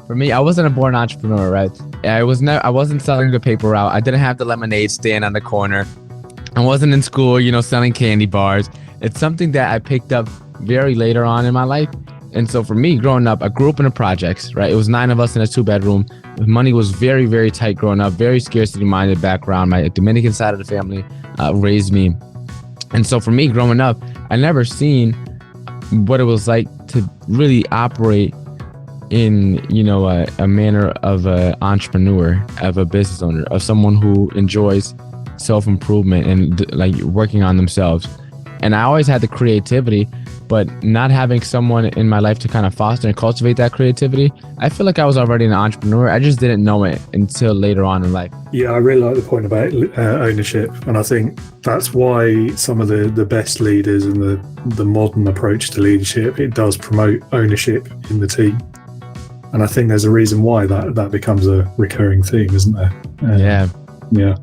For me, I wasn't a born entrepreneur, right? I wasn't selling the paper route. I didn't have the lemonade stand on the corner. I wasn't in school, selling candy bars. It's something that I picked up very later on in my life. And so for me, growing up, I grew up in the projects, right? It was 9 of us in a 2-bedroom. Money was very, very tight growing up, very scarcity-minded background. My Dominican side of the family raised me. And so for me, growing up, I never seen what it was like to really operate in, a manner of an entrepreneur, of a business owner, of someone who enjoys self-improvement and like working on themselves. And I always had the creativity, but not having someone in my life to kind of foster and cultivate that creativity, I feel like I was already an entrepreneur. I just didn't know it until later on in life. Yeah, I really like the point about ownership. And I think that's why some of the best leaders and the modern approach to leadership, it does promote ownership in the team. And I think there's a reason why that becomes a recurring theme, isn't there? Yeah.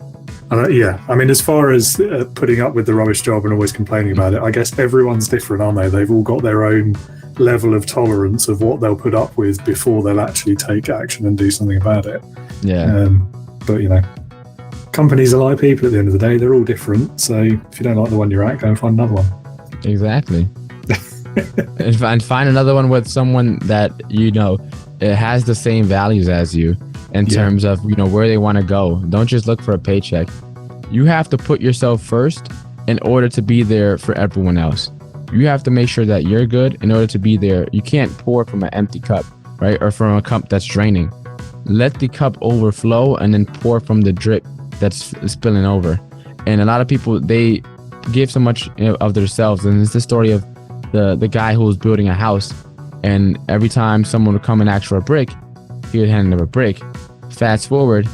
And I mean, as far as putting up with the rubbish job and always complaining about it, I guess everyone's different, aren't they? They've all got their own level of tolerance of what they'll put up with before they'll actually take action and do something about it. Yeah. But, companies are like people at the end of the day. They're all different. So if you don't like the one you're at, go and find another one. Exactly. and find another one with someone that, it has the same values as you. In terms of, where they want to go. Don't just look for a paycheck. You have to put yourself first in order to be there for everyone else. You have to make sure that you're good in order to be there. You can't pour from an empty cup, right? Or from a cup that's draining. Let the cup overflow and then pour from the drip that's spilling over. And a lot of people, they give so much of themselves. And it's the story of the guy who was building a house. And every time someone would come and ask for a brick, he would hand them a brick. Fast forward,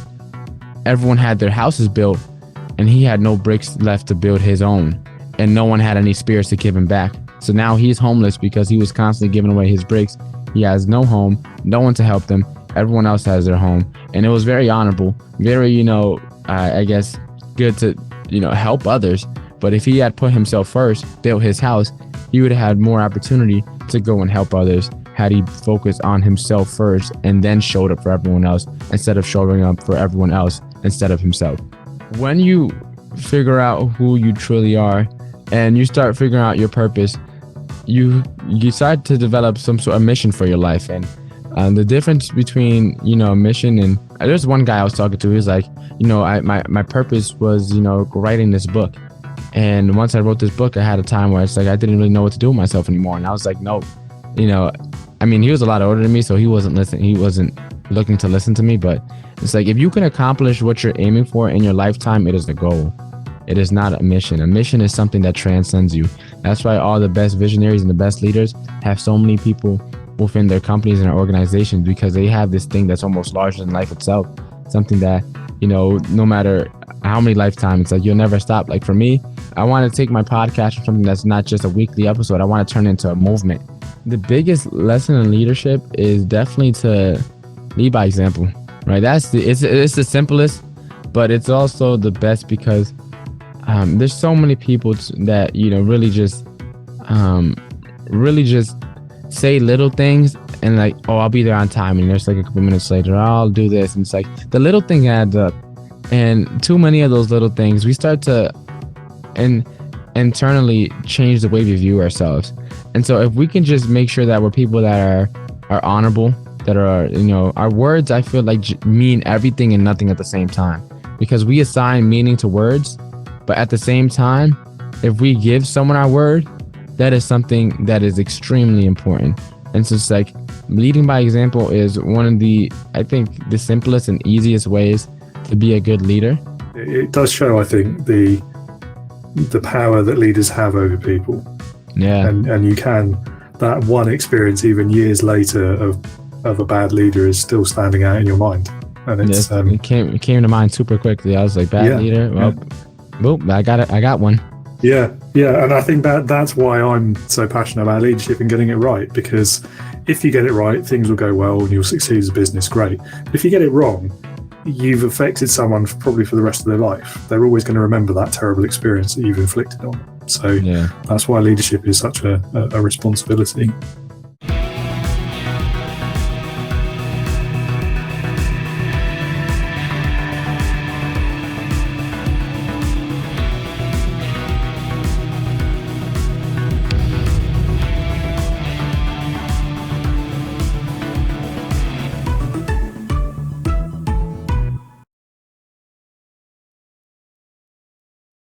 everyone had their houses built and he had no bricks left to build his own, and no one had any spares to give him back. So now he's homeless because he was constantly giving away his bricks. He has no home, no one to help them. Everyone else has their home. And it was very honorable, very, I guess good to, help others. But if he had put himself first, built his house, he would have had more opportunity to go and help others had he focused on himself first and then showed up for everyone else instead of showing up for everyone else instead of himself. When you figure out who you truly are and you start figuring out your purpose, you decide to develop some sort of mission for your life. And the difference between, a mission and there's one guy I was talking to, he was like, my purpose was, writing this book. And once I wrote this book, I had a time where it's like, I didn't really know what to do with myself anymore. And I was like, no, he was a lot older than me, so he wasn't listening. He wasn't looking to listen to me. But it's like, if you can accomplish what you're aiming for in your lifetime, it is a goal. It is not a mission. A mission is something that transcends you. That's why all the best visionaries and the best leaders have so many people within their companies and their organizations, because they have this thing that's almost larger than life itself. Something that, no matter how many lifetimes, it's like you'll never stop. Like for me, I want to take my podcast from something that's not just a weekly episode. I want to turn it into a movement. The biggest lesson in leadership is definitely to lead by example, right? It's the simplest, but it's also the best because there's so many people that, really just say little things and like, oh, I'll be there on time. And there's like a couple minutes later, I'll do this. And it's like the little thing adds up. And too many of those little things, we start to internally change the way we view ourselves. And so if we can just make sure that we're people that are honorable, that are, our words, I feel like mean everything and nothing at the same time, because we assign meaning to words. But at the same time, if we give someone our word, that is something that is extremely important. And so it's like leading by example is one of the simplest and easiest ways to be a good leader. It does show, I think, the power that leaders have over people. Yeah. And you can, that one experience, even years later, of a bad leader is still standing out in your mind. And it's it came to mind super quickly. I was like, bad leader. Well, boop, I got it. I got one. Yeah. And I think that's why I'm so passionate about leadership and getting it right, because if you get it right, things will go well and you'll succeed as a business. Great. But if you get it wrong, you've affected someone probably for the rest of their life. They're always going to remember that terrible experience that you've inflicted on them. So that's why leadership is such a responsibility.